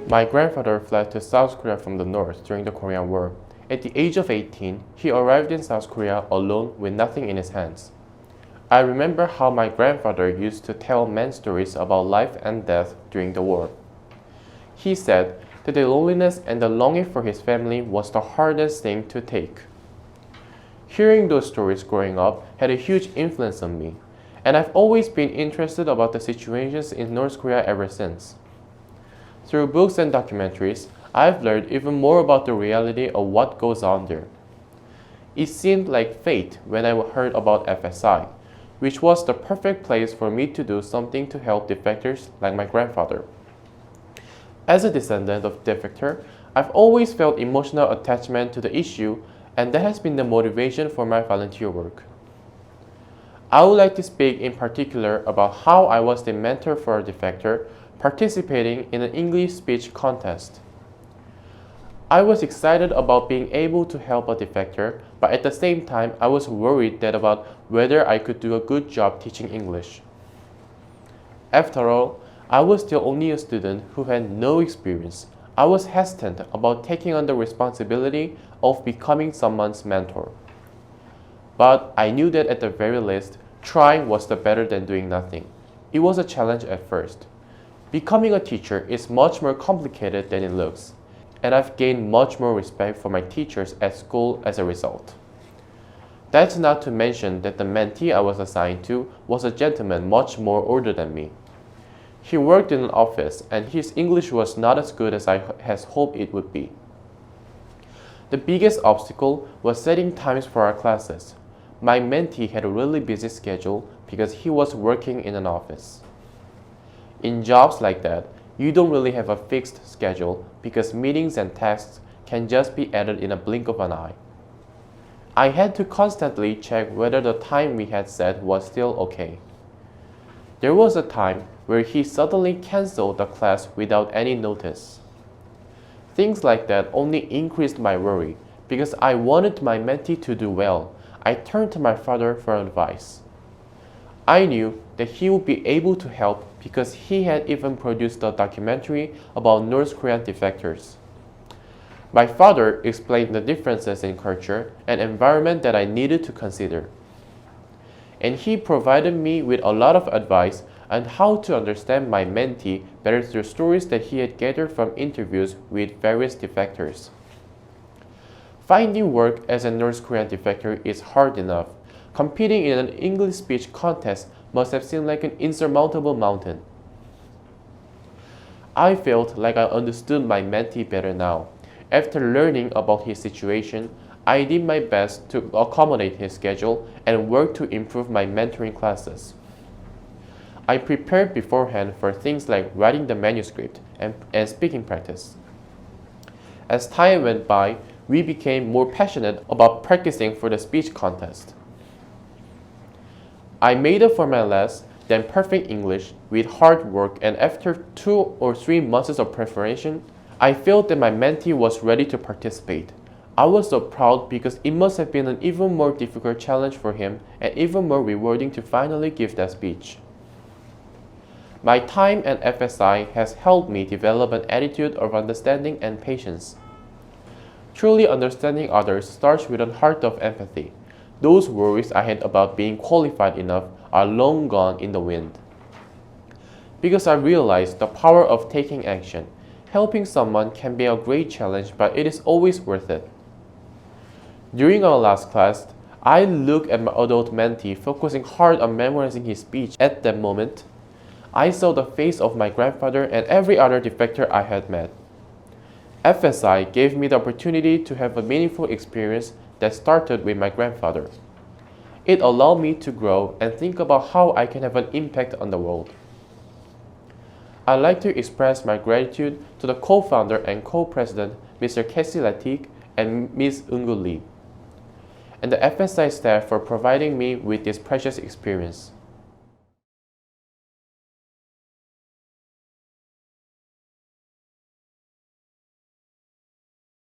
My grandfather fled to South Korea from the north during the Korean War. At the age of 18, he arrived in South Korea alone with nothing in his hands. I remember how my grandfather used to tell men stories about life and death during the war. He said that the loneliness and the longing for his family was the hardest thing to take. Hearing those stories growing up had a huge influence on me, and I've always been interested about the situations in North Korea ever since. Through books and documentaries, I've learned even more about the reality of what goes on there. It seemed like fate when I heard about FSI, which was the perfect place for me to do something to help defectors like my grandfather. As a descendant of defector, I've always felt emotional attachment to the issue, and that has been the motivation for my volunteer work. I would like to speak in particular about how I was the mentor for a defector participating in an English speech contest. I was excited about being able to help a defector, but at the same time I was worried about whether I could do a good job teaching English. After all, I was still only a student who had no experience. I was hesitant about taking on the responsibility of becoming someone's mentor. But I knew that at the very least, trying was better than doing nothing. It was a challenge at first. Becoming a teacher is much more complicated than it looks, and I've gained much more respect for my teachers at school as a result. That's not to mention that the mentee I was assigned to was a gentleman much more older than me. He worked in an office, and his English was not as good as I had hoped it would be. The biggest obstacle was setting times for our classes. My mentee had a really busy schedule because he was working in an office. In jobs like that, you don't really have a fixed schedule because meetings and tasks can just be added in a blink of an eye. I had to constantly check whether the time we had set was still okay. There was a time where he suddenly canceled the class without any notice. Things like that only increased my worry because I wanted my mentee to do well. I turned to my father for advice. I knew that he would be able to help because he had even produced a documentary about North Korean defectors. My father explained the differences in culture and environment that I needed to consider. And he provided me with a lot of advice on how to understand my mentee better through stories that he had gathered from interviews with various defectors. Finding work as a North Korean defector is hard enough. Competing in an English speech contest must have seemed like an insurmountable mountain. I felt like I understood my mentee better now. After learning about his situation, I did my best to accommodate his schedule and work to improve my mentoring classes. I prepared beforehand for things like writing the manuscript and speaking practice. As time went by, we became more passionate about practicing for the speech contest. I made up for my less than perfect English with hard work, and after 2 or 3 months of preparation, I felt that my mentee was ready to participate. I was so proud because it must have been an even more difficult challenge for him and even more rewarding to finally give that speech. My time at FSI has helped me develop an attitude of understanding and patience. Truly understanding others starts with a heart of empathy. Those worries I had about being qualified enough are long gone in the wind. Because I realized the power of taking action. Helping someone can be a great challenge, but it is always worth it. During our last class, I looked at my adult mentee focusing hard on memorizing his speech. At that moment, I saw the face of my grandfather and every other defector I had met. FSI gave me the opportunity to have a meaningful experience that started with my grandfather. It allowed me to grow and think about how I can have an impact on the world. I'd like to express my gratitude to the co-founder and co-president, Mr. Casey Latik and Ms. Eungu Lee, and the FSI staff for providing me with this precious experience.